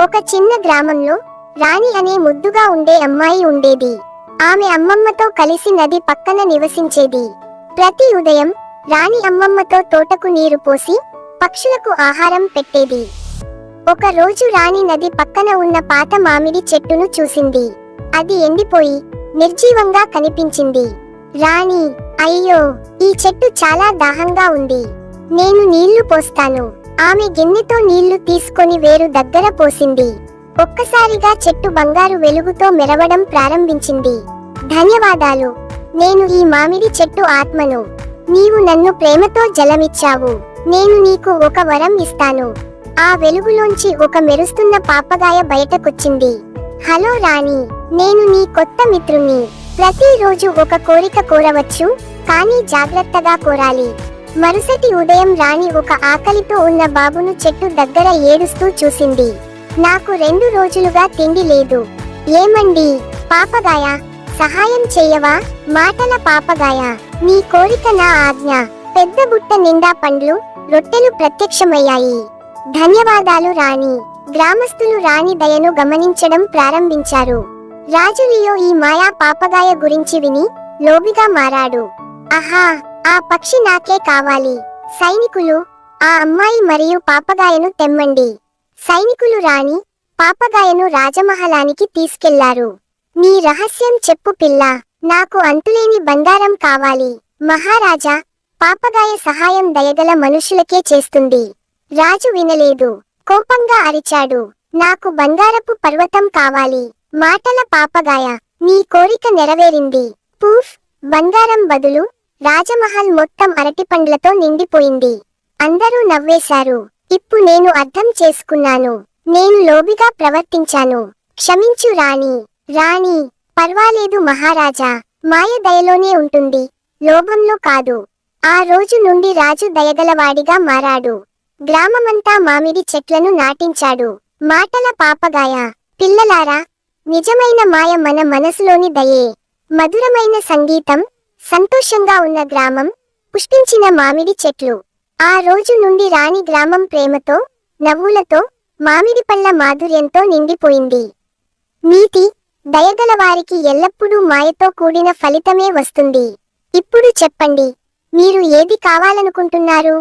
ఒక చిన్న గ్రామంలో రాణి అనే ముద్దుగా ఉండే అమ్మాయి ఉండేది. ఆమె అమ్మమ్మతో కలిసి నది పక్కన నివసించేది. ప్రతి ఉదయం రాణి అమ్మమ్మతో తోటకు నీరు పోసి పక్షులకు ఆహారం పెట్టేది. ఒక రోజు రాణి నది పక్కన ఉన్న పాత మామిడి చెట్టును చూసింది. అది ఎండిపోయి నిర్జీవంగా కనిపించింది. రాణి, అయ్యో, ఈ చెట్టు చాలా దాహంగా ఉంది. నేను నీళ్లు పోస్తాను. ఆమె గిన్నెతో నీళ్లు తీసుకొని వేరు దగ్గర పోసింది. ఒక్కసారిగా చెట్టు బంగారు వెలుగుతో మెరవడం ప్రారంభించింది. ధన్యవాదాలు, నేను ఈ మామిడి చెట్టు ఆత్మను. నీవు నన్ను ప్రేమతో జలమిచ్చావు. నేను నీకు ఒక వరం ఇస్తాను. ఆ వెలుగులోంచి ఒక మెరుస్తున్న పాపగాయ బయటకొచ్చింది. హలో రాణి, నేను నీ కొత్త మిత్రుణ్ణి. ప్రతిరోజు ఒక కోరిక కోరవచ్చు, కానీ జాగ్రత్తగా కోరాలి. మరుసటి ఉదయం రాణి ఒక ఆకలితో ఉన్న బాబును చెట్టు దగ్గర ఏడుస్తూ చూసింది. నాకు 2 రోజులుగా తిండి లేదు. ఏమండి పాపగాయ, సహాయం చెయ్యవా? మాటల పాపగాయ, నీ కోరిక నా ఆజ్ఞ. పెద్ద బుట్ట నిండా పండ్లు, రొట్టెలు ప్రత్యక్షమయ్యాయి. ధన్యవాదాలు రాణి. గ్రామస్తులు రాణి దయను గమనించడం ప్రారంభించారు. రాజు లియో ఈ మాయా పాపగాయ గురించి విని లోబిగా మారాడు. ఆహా, ఆ పక్షి నాకే కావాలి. సైనికులు, ఆ అమ్మాయి మరియు పాపగాయను తెమ్మండి. సైనికులు రాణి, పాపగాయను రాజమహలానికి తీసుకెళ్లారు. నీ రహస్యం చెప్పు పిల్లా, నాకు అంతులేని బంగారం కావాలి. మహారాజా, పాపగాయ సహాయం దయగల మనుషులకే చేస్తుంది. రాజు వినలేదు, కోపంగా అరిచాడు. నాకు బంగారపు పర్వతం కావాలి. మాటల పాపగాయ, నీ కోరిక నెరవేరింది. పూఫ్, బంగారం బదులు రాజమహల్ మొత్తం అరటిపండ్లతో నిండిపోయింది. అందరూ నవ్వేశారు. ఇప్పుడు నేను అర్థం చేసుకున్నాను. నేను లోబిగా ప్రవర్తించాను. క్షమించు రాణి. రాణి, పర్వాలేదు మహారాజా, మాయ దయలోనే ఉంటుంది, లోభంలో కాదు. ఆ రోజు నుండి రాజు దయగలవాడిగా మారాడు. గ్రామమంతా మామిడి చెట్లను నాటించాడు. మాటల పాపగాయ, పిల్లలారా, నిజమైన మాయ మన మనసులోని దయే. మధురమైన సంగీతం, సంతోషంగా ఉన్న గ్రామం, పుష్పించిన మామిడి చెట్లు. ఆ రోజు నుండి రాణి గ్రామం ప్రేమతో, నవ్వులతో, మామిడి పళ్ళ మాధుర్యంతో నిండిపోయింది. నీతి, దయగలవారికి ఎల్లప్పుడూ మాయతో కూడిన ఫలితమే వస్తుంది. ఇప్పుడు చెప్పండి, మీరు ఏది కావాలనుకుంటున్నారు?